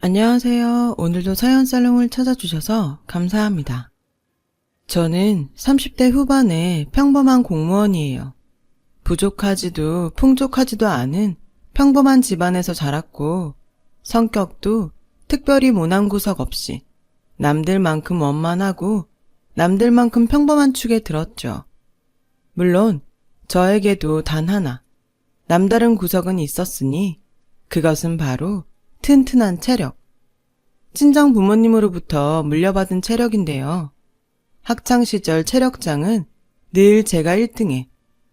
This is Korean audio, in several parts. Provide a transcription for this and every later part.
안녕하세요. 오늘도 사연살롱을 찾아주셔서 감사합니다. 저는 30대 후반의 평범한 공무원이에요. 부족하지도 풍족하지도 않은 평범한 집안에서 자랐고 성격도 특별히 모난 구석 없이 남들만큼 원만하고 남들만큼 평범한 축에 들었죠. 물론 저에게도 단 하나 남다른 구석은 있었으니 그것은 바로 튼튼한 체력. 친정 부모님으로부터 물려받은 체력인데요. 학창시절 체력장은 늘 제가 1등에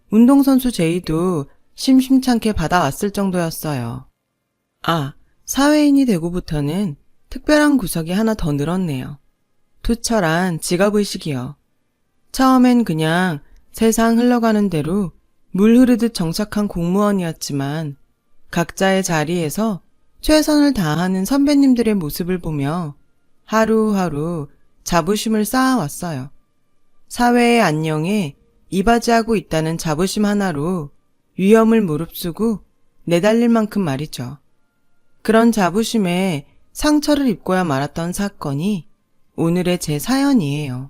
운동선수 제의도 심심찮게 받아왔을 정도였어요. 사회인이 되고부터는 특별한 구석이 하나 더 늘었네요. 투철한 직업의식이요. 처음엔 그냥 세상 흘러가는 대로 물 흐르듯 정착한 공무원이었지만 각자의 자리에서 최선을 다하는 선배님들의 모습을 보며 하루하루 자부심을 쌓아왔어요. 사회의 안녕에 이바지하고 있다는 자부심 하나로 위험을 무릅쓰고 내달릴 만큼 말이죠. 그런 자부심에 상처를 입고야 말았던 사건이 오늘의 제 사연이에요.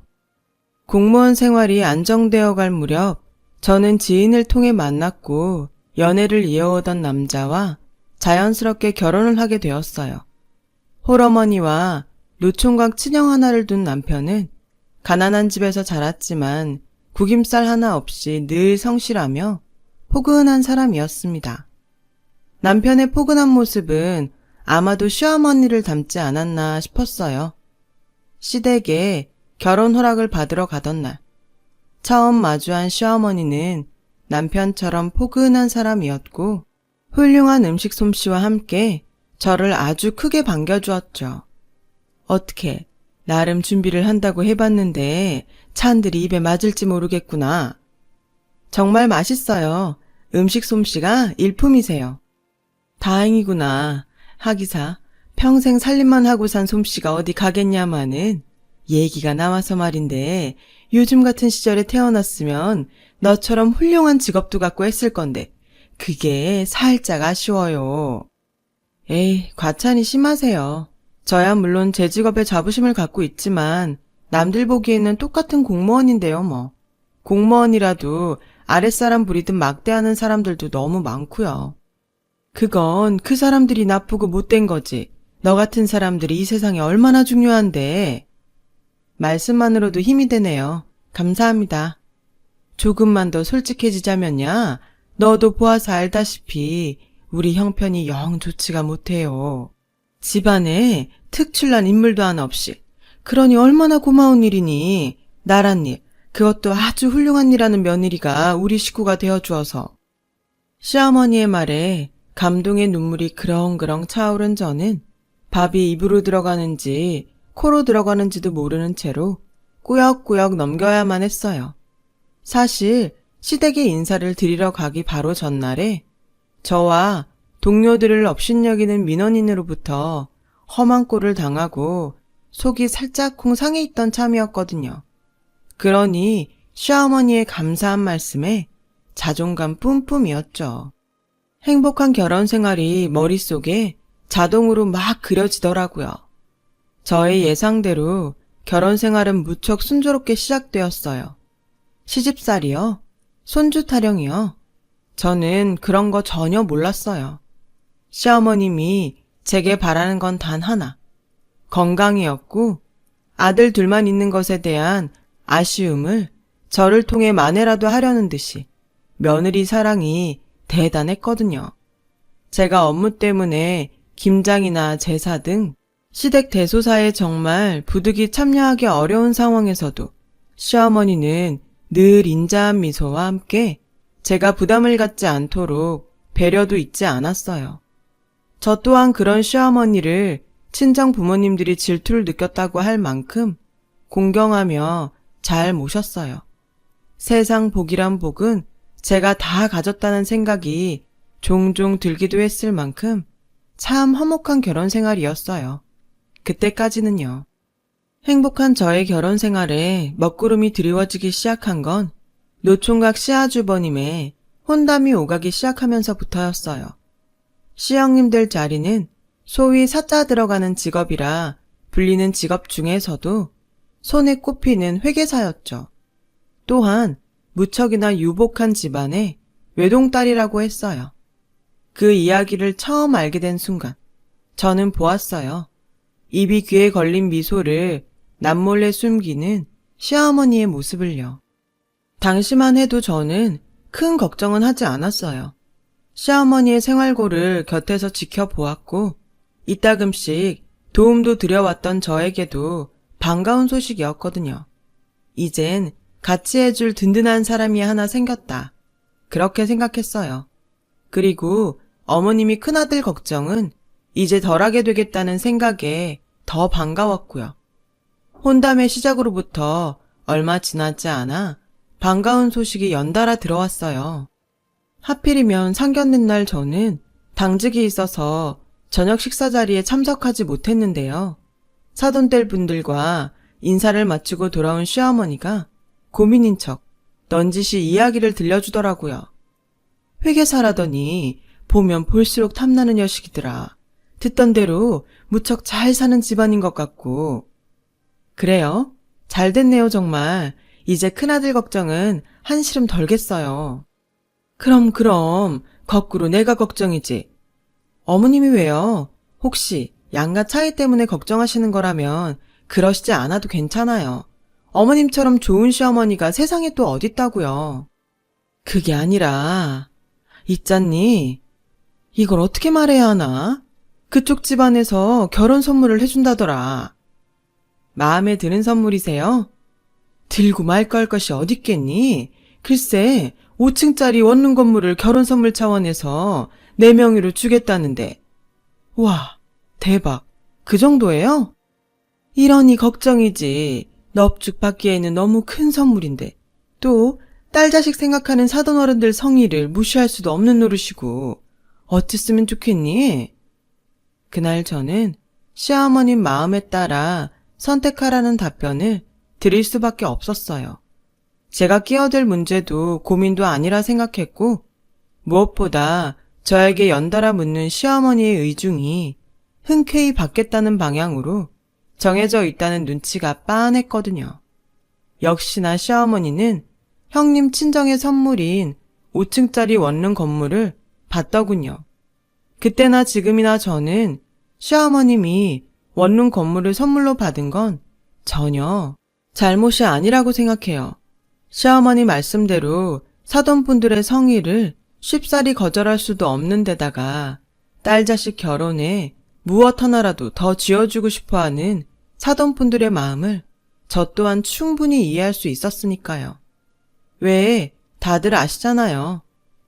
공무원 생활이 안정되어 갈 무렵 저는 지인을 통해 만났고 연애를 이어오던 남자와 자연스럽게 결혼을 하게 되었어요. 홀어머니와 노총각 친형 하나를 둔 남편은 가난한 집에서 자랐지만 구김살 하나 없이 늘 성실하며 포근한 사람이었습니다. 남편의 포근한 모습은 아마도 시어머니를 닮지 않았나 싶었어요. 시댁에 결혼 허락을 받으러 가던 날, 처음 마주한 시어머니는 남편처럼 포근한 사람이었고 훌륭한 음식 솜씨와 함께 저를 아주 크게 반겨주었죠. 어떻게 나름 준비를 한다고 해봤는데 찬들이 입에 맞을지 모르겠구나. 정말 맛있어요. 음식 솜씨가 일품이세요. 다행이구나. 하기사 평생 살림만 하고 산 솜씨가 어디 가겠냐마는 얘기가 나와서 말인데 요즘 같은 시절에 태어났으면 너처럼 훌륭한 직업도 갖고 했을 건데 그게 살짝 아쉬워요. 에이, 과찬이 심하세요. 저야 물론 제 직업에 자부심을 갖고 있지만 남들 보기에는 똑같은 공무원인데요 뭐. 공무원이라도 아랫사람 부리듯 막대하는 사람들도 너무 많고요. 그건 그 사람들이 나쁘고 못된 거지. 너 같은 사람들이 이 세상에 얼마나 중요한데. 말씀만으로도 힘이 되네요. 감사합니다. 조금만 더 솔직해지자면야 너도 보아서 알다시피 우리 형편이 영 좋지가 못해요. 집안에 특출난 인물도 하나 없이. 그러니 얼마나 고마운 일이니. 나란 일, 그것도 아주 훌륭한 일하는 며느리가 우리 식구가 되어주어서. 시어머니의 말에 감동의 눈물이 그렁그렁 차오른 저는 밥이 입으로 들어가는지 코로 들어가는지도 모르는 채로 꾸역꾸역 넘겨야만 했어요. 사실 시댁에 인사를 드리러 가기 바로 전날에 저와 동료들을 업신여기는 민원인으로부터 험한 꼴을 당하고 속이 살짝쿵 상해 있던 참이었거든요. 그러니 시어머니의 감사한 말씀에 자존감 뿜뿜이었죠. 행복한 결혼 생활이 머릿속에 자동으로 막 그려지더라고요. 저의 예상대로 결혼 생활은 무척 순조롭게 시작되었어요. 시집살이요? 손주 타령이요? 저는 그런 거 전혀 몰랐어요. 시어머님이 제게 바라는 건 단 하나. 건강이었고 아들 둘만 있는 것에 대한 아쉬움을 저를 통해 만회라도 하려는 듯이 며느리 사랑이 대단했거든요. 제가 업무 때문에 김장이나 제사 등 시댁 대소사에 정말 부득이 참여하기 어려운 상황에서도 시어머니는 늘 인자한 미소와 함께 제가 부담을 갖지 않도록 배려도 잊지 않았어요. 저 또한 그런 시어머니를 친정 부모님들이 질투를 느꼈다고 할 만큼 공경하며 잘 모셨어요. 세상 복이란 복은 제가 다 가졌다는 생각이 종종 들기도 했을 만큼 참 화목한 결혼 생활이었어요. 그때까지는요. 행복한 저의 결혼 생활에 먹구름이 드리워지기 시작한 건 노총각 시아주버님의 혼담이 오가기 시작하면서부터였어요. 시형님들 자리는 소위 사자 들어가는 직업이라 불리는 직업 중에서도 손에 꼽히는 회계사였죠. 또한 무척이나 유복한 집안의 외동딸이라고 했어요. 그 이야기를 처음 알게 된 순간 저는 보았어요. 입이 귀에 걸린 미소를 남몰래 숨기는 시어머니의 모습을요. 당시만 해도 저는 큰 걱정은 하지 않았어요. 시어머니의 생활고를 곁에서 지켜보았고 이따금씩 도움도 드려왔던 저에게도 반가운 소식이었거든요. 이젠 같이 해줄 든든한 사람이 하나 생겼다. 그렇게 생각했어요. 그리고 어머님이 큰아들 걱정은 이제 덜하게 되겠다는 생각에 더 반가웠고요. 혼담의 시작으로부터 얼마 지나지 않아 반가운 소식이 연달아 들어왔어요. 하필이면 상견례 날 저는 당직이 있어서 저녁 식사 자리에 참석하지 못했는데요. 사돈들 분들과 인사를 마치고 돌아온 시어머니가 고민인 척 넌지시 이야기를 들려주더라고요. 회계사라더니 보면 볼수록 탐나는 여식이더라. 듣던 대로 무척 잘 사는 집안인 것 같고. 그래요? 잘 됐네요 정말. 이제 큰아들 걱정은 한시름 덜겠어요. 그럼 거꾸로 내가 걱정이지. 어머님이 왜요? 혹시 양가 차이 때문에 걱정하시는 거라면 그러시지 않아도 괜찮아요. 어머님처럼 좋은 시어머니가 세상에 또 어딨다고요. 그게 아니라 있잖니. 이걸 어떻게 말해야 하나? 그쪽 집안에서 결혼 선물을 해준다더라. 마음에 드는 선물이세요? 들고 말고 할 것이 어딨겠니? 글쎄 5층짜리 원룸 건물을 결혼 선물 차원에서 내 명의로 주겠다는데. 와, 대박. 그 정도예요? 이러니 걱정이지. 넙죽 받기에는 너무 큰 선물인데. 또 딸 자식 생각하는 사돈어른들 성의를 무시할 수도 없는 노릇이고. 어찌 쓰면 좋겠니? 그날 저는 시어머님 마음에 따라 선택하라는 답변을 드릴 수밖에 없었어요. 제가 끼어들 문제도 고민도 아니라 생각했고 무엇보다 저에게 연달아 묻는 시어머니의 의중이 흔쾌히 받겠다는 방향으로 정해져 있다는 눈치가 빤했거든요. 역시나 시어머니는 형님 친정의 선물인 5층짜리 원룸 건물을 받더군요. 그때나 지금이나 저는 시어머님이 원룸 건물을 선물로 받은 건 전혀 잘못이 아니라고 생각해요. 시어머니 말씀대로 사돈분들의 성의를 쉽사리 거절할 수도 없는 데다가 딸 자식 결혼에 무엇 하나라도 더 쥐어주고 싶어하는 사돈분들의 마음을 저 또한 충분히 이해할 수 있었으니까요. 왜 다들 아시잖아요.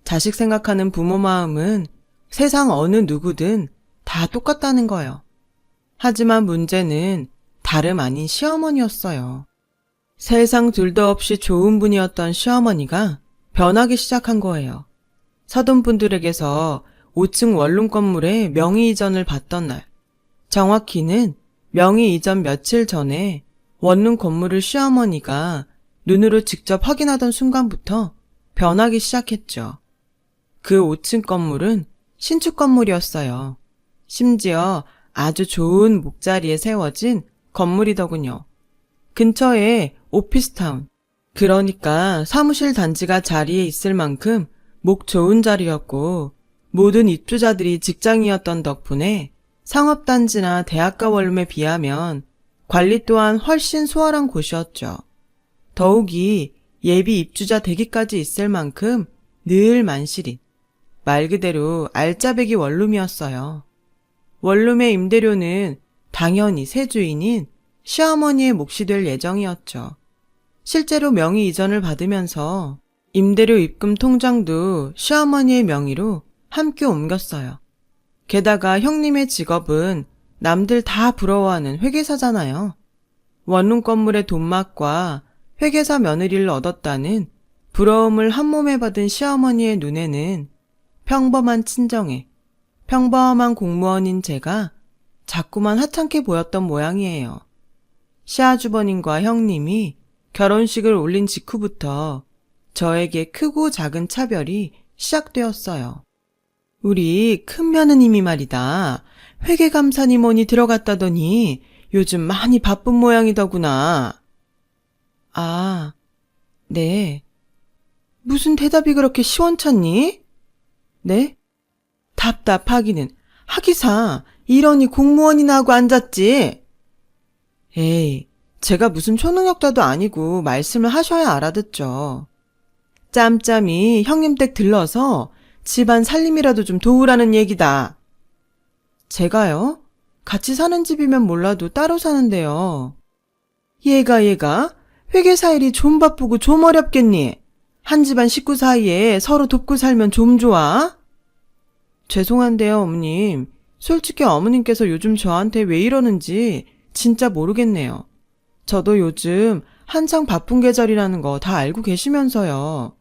자식 생각하는 부모 마음은 세상 어느 누구든 다 똑같다는 거요. 하지만 문제는 다름 아닌 시어머니였어요. 세상 둘도 없이 좋은 분이었던 시어머니가 변하기 시작한 거예요. 사돈분들에게서 5층 원룸 건물에 명의 이전을 받던 날, 정확히는 명의 이전 며칠 전에 원룸 건물을 시어머니가 눈으로 직접 확인하던 순간부터 변하기 시작했죠. 그 5층 건물은 신축 건물이었어요. 심지어 아주 좋은 목자리에 세워진 건물이더군요. 근처에 오피스타운, 그러니까 사무실 단지가 자리에 있을 만큼 목 좋은 자리였고 모든 입주자들이 직장이었던 덕분에 상업단지나 대학가 원룸에 비하면 관리 또한 훨씬 수월한 곳이었죠. 더욱이 예비 입주자 대기까지 있을 만큼 늘 만실인, 말 그대로 알짜배기 원룸이었어요. 원룸의 임대료는 당연히 새 주인인 시어머니의 몫이 될 예정이었죠. 실제로 명의 이전을 받으면서 임대료 입금 통장도 시어머니의 명의로 함께 옮겼어요. 게다가 형님의 직업은 남들 다 부러워하는 회계사잖아요. 원룸 건물의 돈맛과 회계사 며느리를 얻었다는 부러움을 한몸에 받은 시어머니의 눈에는 평범한 친정에 평범한 공무원인 제가 자꾸만 하찮게 보였던 모양이에요. 시아주버님과 형님이 결혼식을 올린 직후부터 저에게 크고 작은 차별이 시작되었어요. 우리 큰 며느님이 말이다. 회계감사님원이 들어갔다더니 요즘 많이 바쁜 모양이더구나. 아, 네. 무슨 대답이 그렇게 시원찮니? 네? 답답하기는. 하기사, 이러니 공무원이나 하고 앉았지. 에이, 제가 무슨 초능력자도 아니고 말씀을 하셔야 알아듣죠. 짬짬이 형님 댁 들러서 집안 살림이라도 좀 도우라는 얘기다. 제가요? 같이 사는 집이면 몰라도 따로 사는데요. 얘가 회계사 일이 좀 바쁘고 좀 어렵겠니? 한 집안 식구 사이에 서로 돕고 살면 좀 좋아? 죄송한데요, 어머님. 솔직히 어머님께서 요즘 저한테 왜 이러는지 진짜 모르겠네요. 저도 요즘 한창 바쁜 계절이라는 거 다 알고 계시면서요.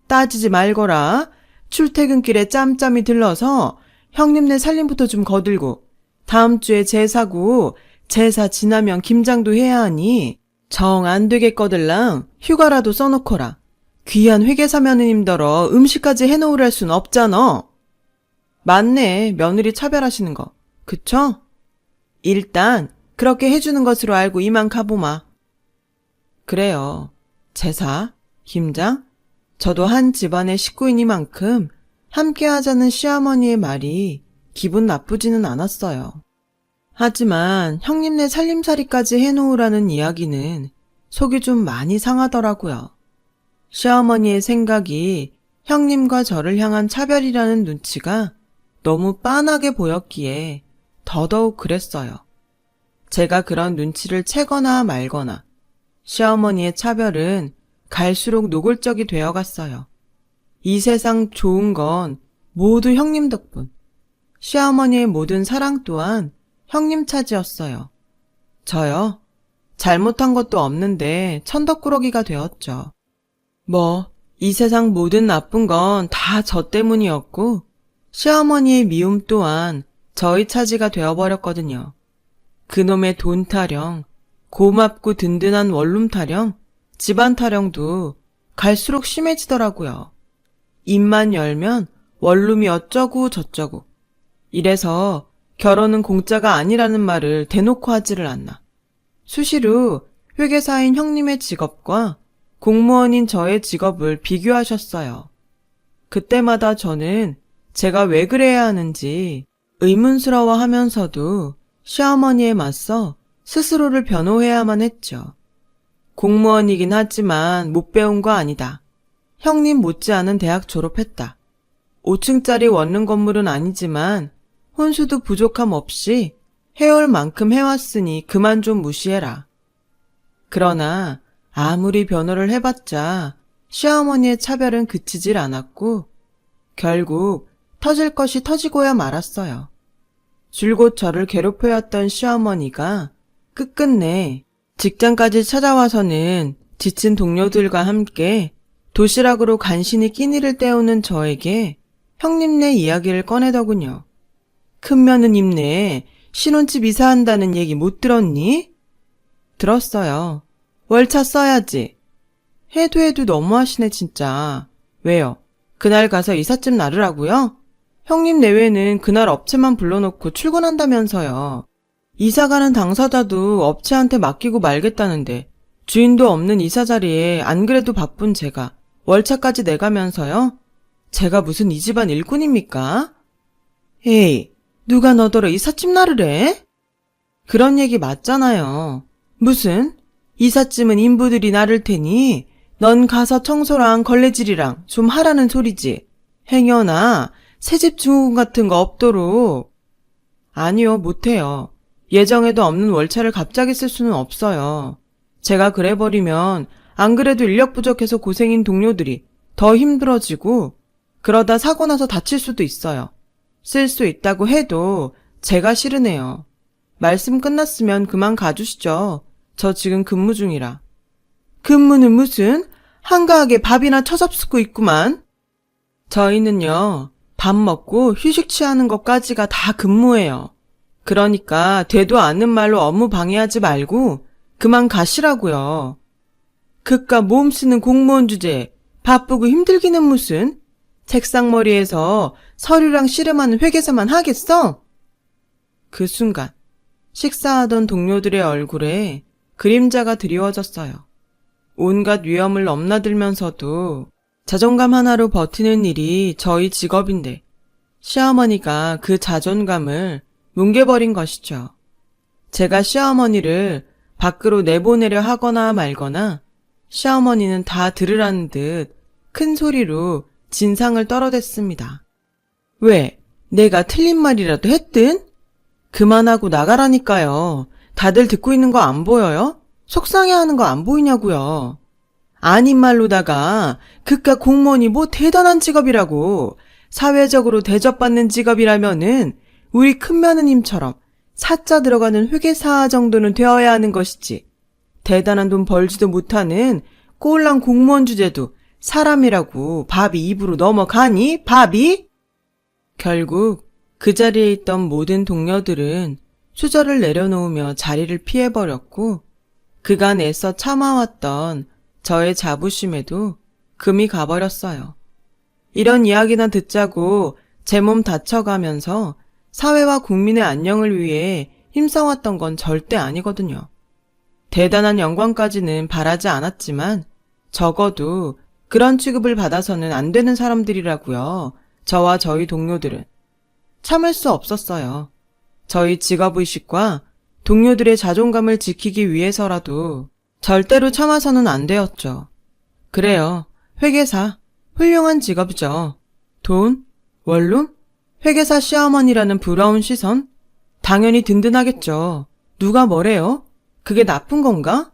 따지지 말거라. 출퇴근길에 짬짬이 들러서 형님네 살림부터 좀 거들고 다음 주에 제사고 제사 지나면 김장도 해야 하니 정 안 되겠거들랑 휴가라도 써놓거라. 귀한 회계사 며느님더러 음식까지 해놓으랄 순 없잖아. 맞네, 며느리 차별하시는 거. 그쵸? 일단 그렇게 해주는 것으로 알고 이만 가보마. 그래요. 제사, 김장, 저도 한 집안의 식구이니만큼 함께 하자는 시어머니의 말이 기분 나쁘지는 않았어요. 하지만 형님네 살림살이까지 해놓으라는 이야기는 속이 좀 많이 상하더라고요. 시어머니의 생각이 형님과 저를 향한 차별이라는 눈치가 너무 빤하게 보였기에 더더욱 그랬어요. 제가 그런 눈치를 채거나 말거나 시어머니의 차별은 갈수록 노골적이 되어갔어요. 이 세상 좋은 건 모두 형님 덕분. 시어머니의 모든 사랑 또한 형님 차지였어요. 저요? 잘못한 것도 없는데 천덕꾸러기가 되었죠. 이 세상 모든 나쁜 건 다 저 때문이었고 시어머니의 미움 또한 저희 차지가 되어버렸거든요. 그놈의 돈 타령, 고맙고 든든한 원룸 타령, 집안 타령도 갈수록 심해지더라고요. 입만 열면 원룸이 어쩌고 저쩌고. 이래서 결혼은 공짜가 아니라는 말을 대놓고 하지를 않나. 수시로 회계사인 형님의 직업과 공무원인 저의 직업을 비교하셨어요. 그때마다 저는 제가 왜 그래야 하는지 의문스러워하면서도 시어머니에 맞서 스스로를 변호해야만 했죠. 공무원이긴 하지만 못 배운 거 아니다. 형님 못지않은 대학 졸업했다. 5층짜리 원룸 건물은 아니지만 혼수도 부족함 없이 해올 만큼 해왔으니 그만 좀 무시해라. 그러나 아무리 변호를 해봤자 시어머니의 차별은 그치질 않았고 결국 터질 것이 터지고야 말았어요. 줄곧 저를 괴롭혀왔던 시어머니가 끝끝내 직장까지 찾아와서는 지친 동료들과 함께 도시락으로 간신히 끼니를 때우는 저에게 형님네 이야기를 꺼내더군요. 큰 며느님네 신혼집 이사한다는 얘기 못 들었니? 들었어요. 월차 써야지. 해도 너무하시네 진짜. 왜요? 그날 가서 이삿짐 나르라고요? 형님 내외는 그날 업체만 불러놓고 출근한다면서요. 이사가는 당사자도 업체한테 맡기고 말겠다는데 주인도 없는 이사 자리에 안 그래도 바쁜 제가 월차까지 내가면서요? 제가 무슨 이 집안 일꾼입니까? 에이, 누가 너더러 이삿짐 나르래? 그런 얘기 맞잖아요. 무슨? 이삿짐은 인부들이 나를 테니 넌 가서 청소랑 걸레질이랑 좀 하라는 소리지. 행여나 새집 증후군 같은 거 없도록. 아니요, 못해요. 예정에도 없는 월차를 갑자기 쓸 수는 없어요. 제가 그래버리면 안 그래도 인력 부족해서 고생인 동료들이 더 힘들어지고 그러다 사고 나서 다칠 수도 있어요. 쓸 수 있다고 해도 제가 싫으네요. 말씀 끝났으면 그만 가주시죠. 저 지금 근무 중이라. 근무는 무슨? 한가하게 밥이나 처잡수고 있구만. 저희는요, 밥 먹고 휴식 취하는 것까지가 다 근무예요. 그러니까 되도 않는 말로 업무 방해하지 말고 그만 가시라고요. 그깟 몸 쓰는 공무원 주제에 바쁘고 힘들기는 무슨? 책상머리에서 서류랑 씨름하는 회계사만 하겠어? 그 순간 식사하던 동료들의 얼굴에 그림자가 드리워졌어요. 온갖 위험을 넘나들면서도 자존감 하나로 버티는 일이 저희 직업인데 시어머니가 그 자존감을 뭉개버린 것이죠. 제가 시어머니를 밖으로 내보내려 하거나 말거나 시어머니는 다 들으라는 듯 큰 소리로 진상을 떨어댔습니다. 왜? 내가 틀린 말이라도 했든? 그만하고 나가라니까요. 다들 듣고 있는 거 안 보여요? 속상해하는 거 안 보이냐고요. 아닌 말로다가 그깟 공무원이 뭐 대단한 직업이라고, 사회적으로 대접받는 직업이라면은 우리 큰 며느님처럼 사자 들어가는 회계사 정도는 되어야 하는 것이지. 대단한 돈 벌지도 못하는 꼴랑 공무원 주제도 사람이라고 밥이 입으로 넘어가니? 밥이? 결국 그 자리에 있던 모든 동료들은 수저를 내려놓으며 자리를 피해버렸고 그간 애써 참아왔던 저의 자부심에도 금이 가버렸어요. 이런 이야기나 듣자고 제 몸 다쳐가면서 사회와 국민의 안녕을 위해 힘써왔던 건 절대 아니거든요. 대단한 영광까지는 바라지 않았지만 적어도 그런 취급을 받아서는 안 되는 사람들이라고요. 저와 저희 동료들은. 참을 수 없었어요. 저희 직업의식과 동료들의 자존감을 지키기 위해서라도 절대로 참아서는 안 되었죠. 그래요. 회계사. 훌륭한 직업이죠. 돈? 원룸? 회계사 시어머니라는 부러운 시선? 당연히 든든하겠죠. 누가 뭐래요? 그게 나쁜 건가?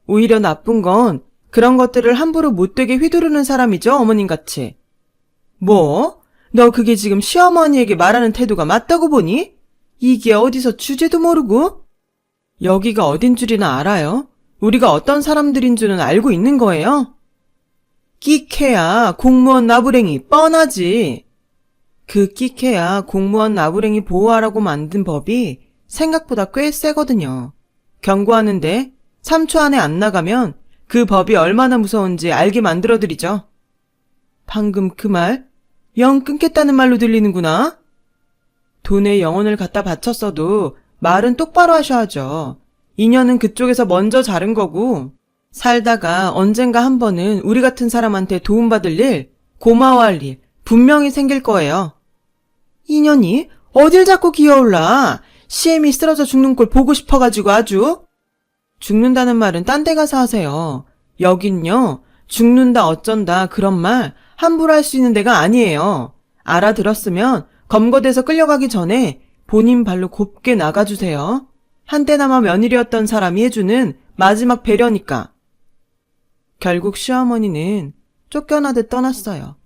오히려 나쁜 건 그런 것들을 함부로 못되게 휘두르는 사람이죠, 어머님같이. 뭐? 너 그게 지금 시어머니에게 말하는 태도가 맞다고 보니? 이게 어디서 주제도 모르고? 여기가 어딘 줄이나 알아요? 우리가 어떤 사람들인 줄은 알고 있는 거예요? 끼케야 공무원 나부랭이 뻔하지. 그 끼케야 공무원 나부랭이 보호하라고 만든 법이 생각보다 꽤 세거든요. 경고하는데 3초 안에 안 나가면 그 법이 얼마나 무서운지 알게 만들어드리죠. 방금 그 말, 영 끊겠다는 말로 들리는구나. 돈에 영혼을 갖다 바쳤어도 말은 똑바로 하셔야죠. 인연은 그쪽에서 먼저 자른 거고 살다가 언젠가 한 번은 우리 같은 사람한테 도움받을 일, 고마워할 일 분명히 생길 거예요. 인연이 어딜 자꾸 기어올라. CM이 쓰러져 죽는 꼴 보고 싶어가지고 아주. 죽는다는 말은 딴 데 가서 하세요. 여긴요. 죽는다 어쩐다 그런 말 함부로 할 수 있는 데가 아니에요. 알아들었으면 검거돼서 끌려가기 전에 본인 발로 곱게 나가주세요. 한때나마 며느리였던 사람이 해주는 마지막 배려니까. 결국 시어머니는 쫓겨나듯 떠났어요.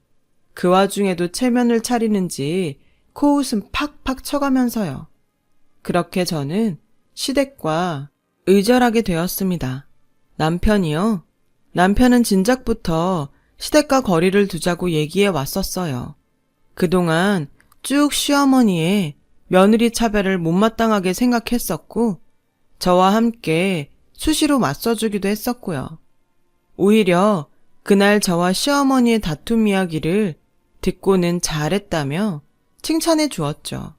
그 와중에도 체면을 차리는지 코웃음 팍팍 쳐가면서요. 그렇게 저는 시댁과 의절하게 되었습니다. 남편이요? 남편은 진작부터 시댁과 거리를 두자고 얘기해 왔었어요. 그동안 쭉 시어머니의 며느리 차별을 못마땅하게 생각했었고 저와 함께 수시로 맞서주기도 했었고요. 오히려 그날 저와 시어머니의 다툼 이야기를 듣고는 잘했다며 칭찬해 주었죠.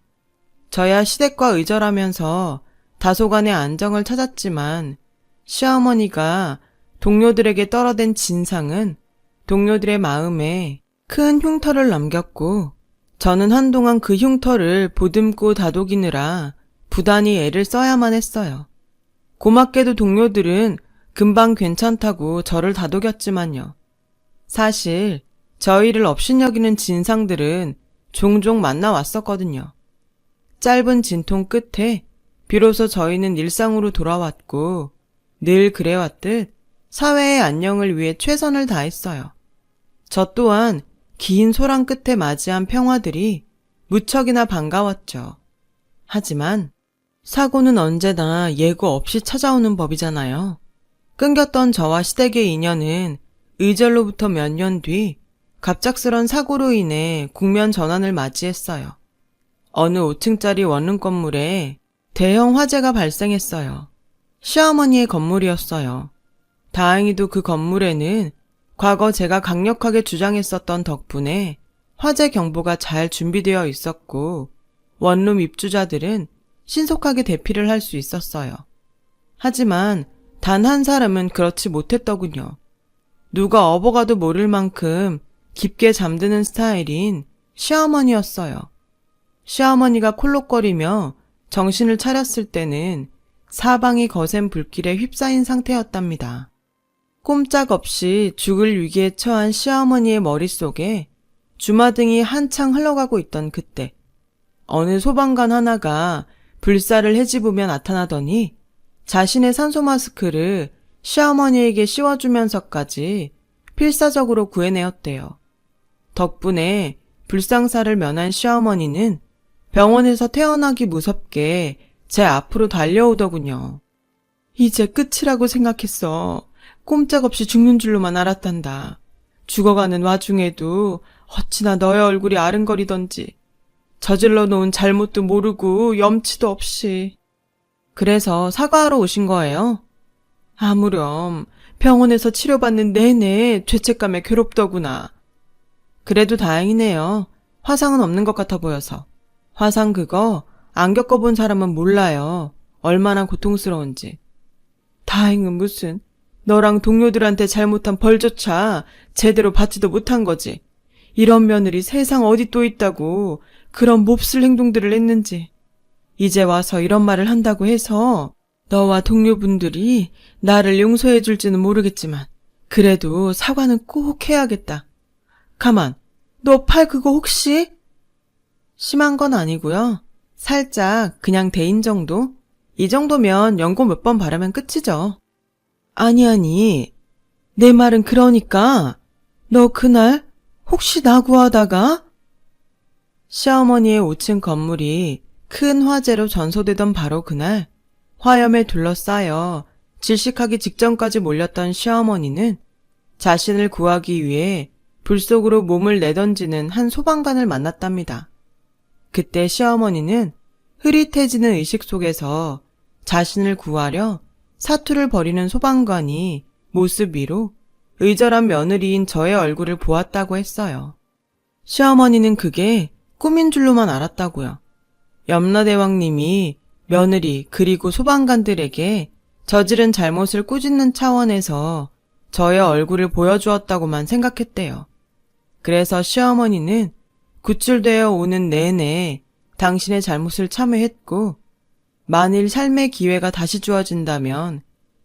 저야 시댁과 의절하면서 다소간의 안정을 찾았지만 시어머니가 동료들에게 떨어댄 진상은 동료들의 마음에 큰 흉터를 남겼고 저는 한동안 그 흉터를 보듬고 다독이느라 부단히 애를 써야만 했어요. 고맙게도 동료들은 금방 괜찮다고 저를 다독였지만요. 사실 저희를 업신여기는 진상들은 종종 만나왔었거든요. 짧은 진통 끝에 비로소 저희는 일상으로 돌아왔고 늘 그래왔듯 사회의 안녕을 위해 최선을 다했어요. 저 또한 긴 소랑 끝에 맞이한 평화들이 무척이나 반가웠죠. 하지만 사고는 언제나 예고 없이 찾아오는 법이잖아요. 끊겼던 저와 시댁의 인연은 의절로부터 몇 년 뒤 갑작스런 사고로 인해 국면 전환을 맞이했어요. 어느 5층짜리 원룸 건물에 대형 화재가 발생했어요. 시어머니의 건물이었어요. 다행히도 그 건물에는 과거 제가 강력하게 주장했었던 덕분에 화재 경보가 잘 준비되어 있었고 원룸 입주자들은 신속하게 대피를 할 수 있었어요. 하지만 단 한 사람은 그렇지 못했더군요. 누가 업어가도 모를 만큼 깊게 잠드는 스타일인 시어머니였어요. 시어머니가 콜록거리며 정신을 차렸을 때는 사방이 거센 불길에 휩싸인 상태였답니다. 꼼짝없이 죽을 위기에 처한 시어머니의 머릿속에 주마등이 한창 흘러가고 있던 그때 어느 소방관 하나가 불사를 헤집으며 나타나더니 자신의 산소 마스크를 시어머니에게 씌워주면서까지 필사적으로 구해내었대요. 덕분에 불상사를 면한 시어머니는 병원에서 태어나기 무섭게 제 앞으로 달려오더군요. 이제 끝이라고 생각했어. 꼼짝없이 죽는 줄로만 알았단다. 죽어가는 와중에도 어찌나 너의 얼굴이 아른거리던지. 저질러 놓은 잘못도 모르고 염치도 없이. 그래서 사과하러 오신 거예요? 아무렴 병원에서 치료받는 내내 죄책감에 괴롭더구나. 그래도 다행이네요. 화상은 없는 것 같아 보여서. 화상 그거 안 겪어본 사람은 몰라요. 얼마나 고통스러운지. 다행은 무슨. 너랑 동료들한테 잘못한 벌조차 제대로 받지도 못한 거지. 이런 며느리 세상 어디 또 있다고 그런 몹쓸 행동들을 했는지. 이제 와서 이런 말을 한다고 해서 너와 동료분들이 나를 용서해 줄지는 모르겠지만 그래도 사과는 꼭 해야겠다. 가만, 너 팔 그거 혹시? 심한 건 아니고요. 살짝 그냥 대인 정도? 이 정도면 연고 몇 번 바르면 끝이죠. 아니, 내 말은 그러니까 너 그날 혹시 나 구하다가? 시어머니의 5층 건물이 큰 화재로 전소되던 바로 그날 화염에 둘러싸여 질식하기 직전까지 몰렸던 시어머니는 자신을 구하기 위해 불 속으로 몸을 내던지는 한 소방관을 만났답니다. 그때 시어머니는 흐릿해지는 의식 속에서 자신을 구하려 사투를 벌이는 소방관이 모습 위로 의절한 며느리인 저의 얼굴을 보았다고 했어요. 시어머니는 그게 꿈인 줄로만 알았다고요. 염라대왕님이 며느리 그리고 소방관들에게 저지른 잘못을 꾸짖는 차원에서 저의 얼굴을 보여주었다고만 생각했대요. 그래서 시어머니는 구출되어 오는 내내 당신의 잘못을 참회했고 만일 삶의 기회가 다시 주어진다면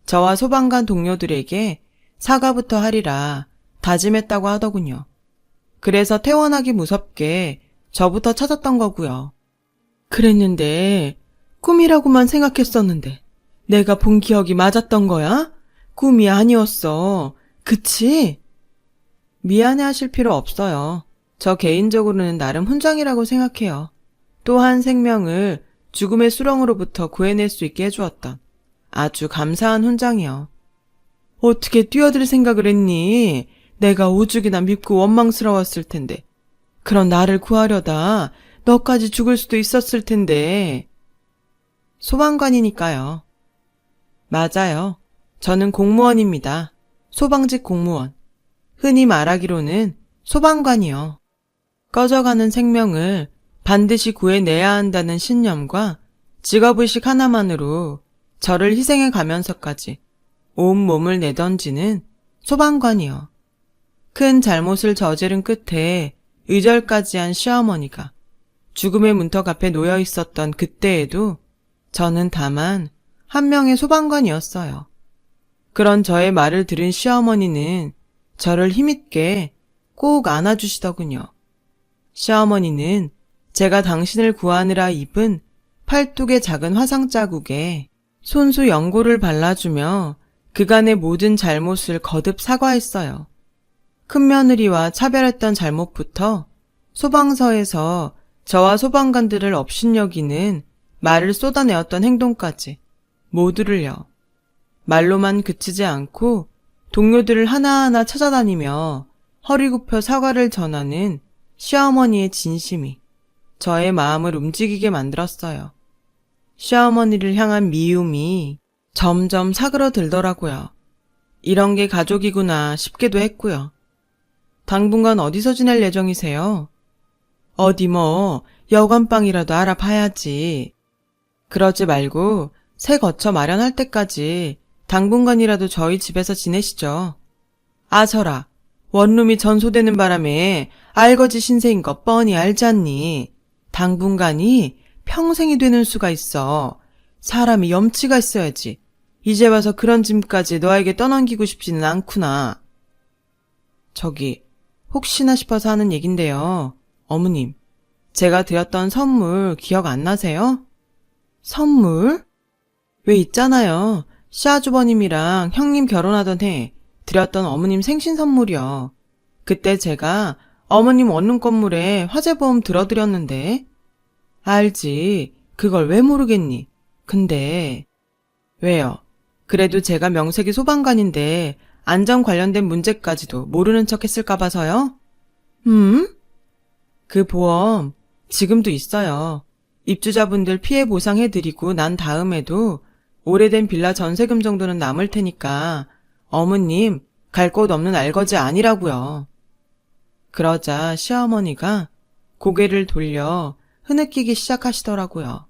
저와 소방관 동료들에게 사과부터 하리라 다짐했다고 하더군요. 그래서 퇴원하기 무섭게 저부터 찾았던 거고요. 그랬는데 꿈이라고만 생각했었는데 내가 본 기억이 맞았던 거야? 꿈이 아니었어. 그치? 미안해하실 필요 없어요. 저 개인적으로는 나름 훈장이라고 생각해요. 또 한 생명을 죽음의 수렁으로부터 구해낼 수 있게 해주었던 아주 감사한 훈장이요. 어떻게 뛰어들 생각을 했니? 내가 오죽이나 밉고 원망스러웠을 텐데. 그런 나를 구하려다 너까지 죽을 수도 있었을 텐데. 소방관이니까요. 맞아요. 저는 공무원입니다. 소방직 공무원. 흔히 말하기로는 소방관이요. 꺼져가는 생명을 반드시 구해내야 한다는 신념과 직업의식 하나만으로 저를 희생해 가면서까지 온몸을 내던지는 소방관이요. 큰 잘못을 저지른 끝에 의절까지 한 시어머니가 죽음의 문턱 앞에 놓여 있었던 그때에도 저는 다만 한 명의 소방관이었어요. 그런 저의 말을 들은 시어머니는 저를 힘있게 꼭 안아주시더군요. 시어머니는 제가 당신을 구하느라 입은 팔뚝의 작은 화상 자국에 손수 연고를 발라주며 그간의 모든 잘못을 거듭 사과했어요. 큰며느리와 차별했던 잘못부터 소방서에서 저와 소방관들을 업신여기는 말을 쏟아내었던 행동까지 모두를요. 말로만 그치지 않고 동료들을 하나하나 찾아다니며 허리 굽혀 사과를 전하는 시어머니의 진심이 저의 마음을 움직이게 만들었어요. 시어머니를 향한 미움이 점점 사그러들더라고요. 이런 게 가족이구나 싶기도 했고요. 당분간 어디서 지낼 예정이세요? 어디 뭐 여관방이라도 알아봐야지. 그러지 말고 새 거처 마련할 때까지 당분간이라도 저희 집에서 지내시죠. 아서라, 원룸이 전소되는 바람에 알거지 신세인 거 뻔히 알잖니. 당분간이 평생이 되는 수가 있어. 사람이 염치가 있어야지. 이제 와서 그런 짐까지 너에게 떠넘기고 싶지는 않구나. 저기, 혹시나 싶어서 하는 얘긴데요. 어머님, 제가 드렸던 선물 기억 안 나세요? 선물? 왜 있잖아요. 시아주버님이랑 형님 결혼하던 해 드렸던 어머님 생신 선물이요. 그때 제가 어머님 원룸 건물에 화재보험 들어드렸는데. 알지. 그걸 왜 모르겠니? 근데 왜요? 그래도 제가 명색이 소방관인데 안전 관련된 문제까지도 모르는 척 했을까 봐서요? 그 보험 지금도 있어요. 입주자분들 피해 보상해드리고 난 다음에도 오래된 빌라 전세금 정도는 남을 테니까 어머님 갈 곳 없는 알거지 아니라고요. 그러자 시어머니가 고개를 돌려 흐느끼기 시작하시더라고요.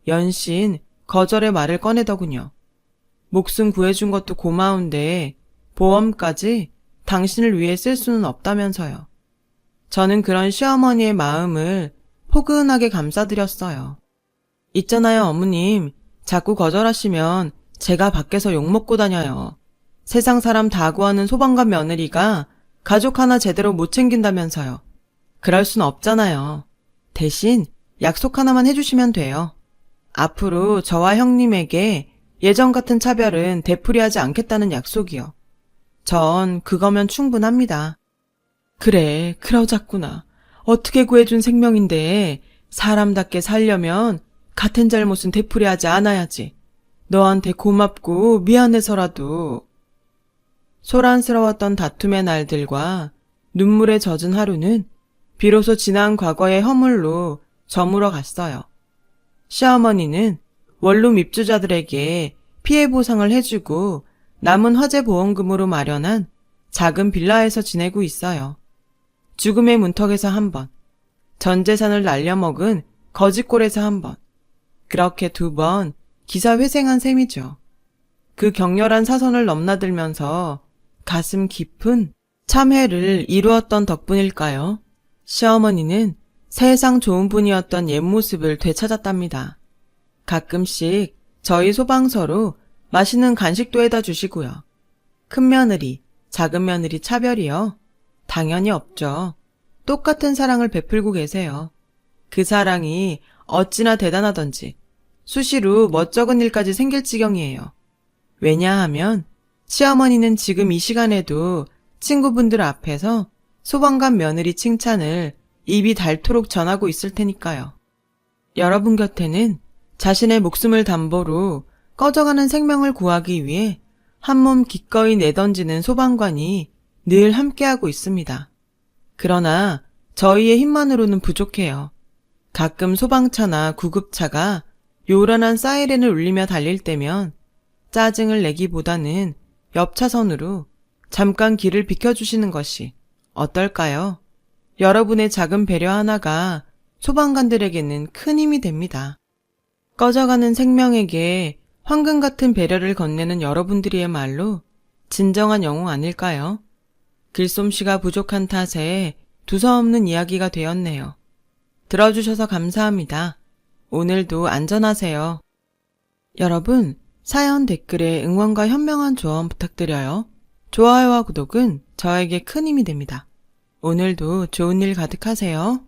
연신 거절의 말을 꺼내더군요. 목숨 구해준 것도 고마운데 보험까지 당신을 위해 쓸 수는 없다면서요. 저는 그런 시어머니의 마음을 포근하게 감싸드렸어요. 있잖아요, 어머님. 자꾸 거절하시면 제가 밖에서 욕먹고 다녀요. 세상 사람 다 구하는 소방관 며느리가 가족 하나 제대로 못 챙긴다면서요. 그럴 순 없잖아요. 대신 약속 하나만 해주시면 돼요. 앞으로 저와 형님에게 예전 같은 차별은 되풀이하지 않겠다는 약속이요. 전 그거면 충분합니다. 그래, 그러자꾸나. 어떻게 구해준 생명인데 사람답게 살려면 같은 잘못은 되풀이하지 않아야지. 너한테 고맙고 미안해서라도. 소란스러웠던 다툼의 날들과 눈물에 젖은 하루는 비로소 지난 과거의 허물로 저물어 갔어요. 시어머니는 원룸 입주자들에게 피해 보상을 해주고 남은 화재 보험금으로 마련한 작은 빌라에서 지내고 있어요. 죽음의 문턱에서 한 번, 전 재산을 날려먹은 거짓골에서 한 번, 그렇게 2번 기사회생한 셈이죠. 그 격렬한 사선을 넘나들면서 가슴 깊은 참회를 이루었던 덕분일까요? 시어머니는 세상 좋은 분이었던 옛 모습을 되찾았답니다. 가끔씩 저희 소방서로 맛있는 간식도 해다 주시고요. 큰 며느리, 작은 며느리 차별이요? 당연히 없죠. 똑같은 사랑을 베풀고 계세요. 그 사랑이 어찌나 대단하던지 수시로 멋쩍은 일까지 생길 지경이에요. 왜냐하면 시어머니는 지금 이 시간에도 친구분들 앞에서 소방관 며느리 칭찬을 입이 닳도록 전하고 있을 테니까요. 여러분 곁에는 자신의 목숨을 담보로 꺼져가는 생명을 구하기 위해 한몸 기꺼이 내던지는 소방관이 늘 함께하고 있습니다. 그러나 저희의 힘만으로는 부족해요. 가끔 소방차나 구급차가 요란한 사이렌을 울리며 달릴 때면 짜증을 내기보다는 옆 차선으로 잠깐 길을 비켜주시는 것이 어떨까요? 여러분의 작은 배려 하나가 소방관들에게는 큰 힘이 됩니다. 꺼져가는 생명에게 황금 같은 배려를 건네는 여러분들이야말로 진정한 영웅 아닐까요? 글솜씨가 부족한 탓에 두서없는 이야기가 되었네요. 들어주셔서 감사합니다. 오늘도 안전하세요. 여러분, 사연 댓글에 응원과 현명한 조언 부탁드려요. 좋아요와 구독은 저에게 큰 힘이 됩니다. 오늘도 좋은 일 가득하세요.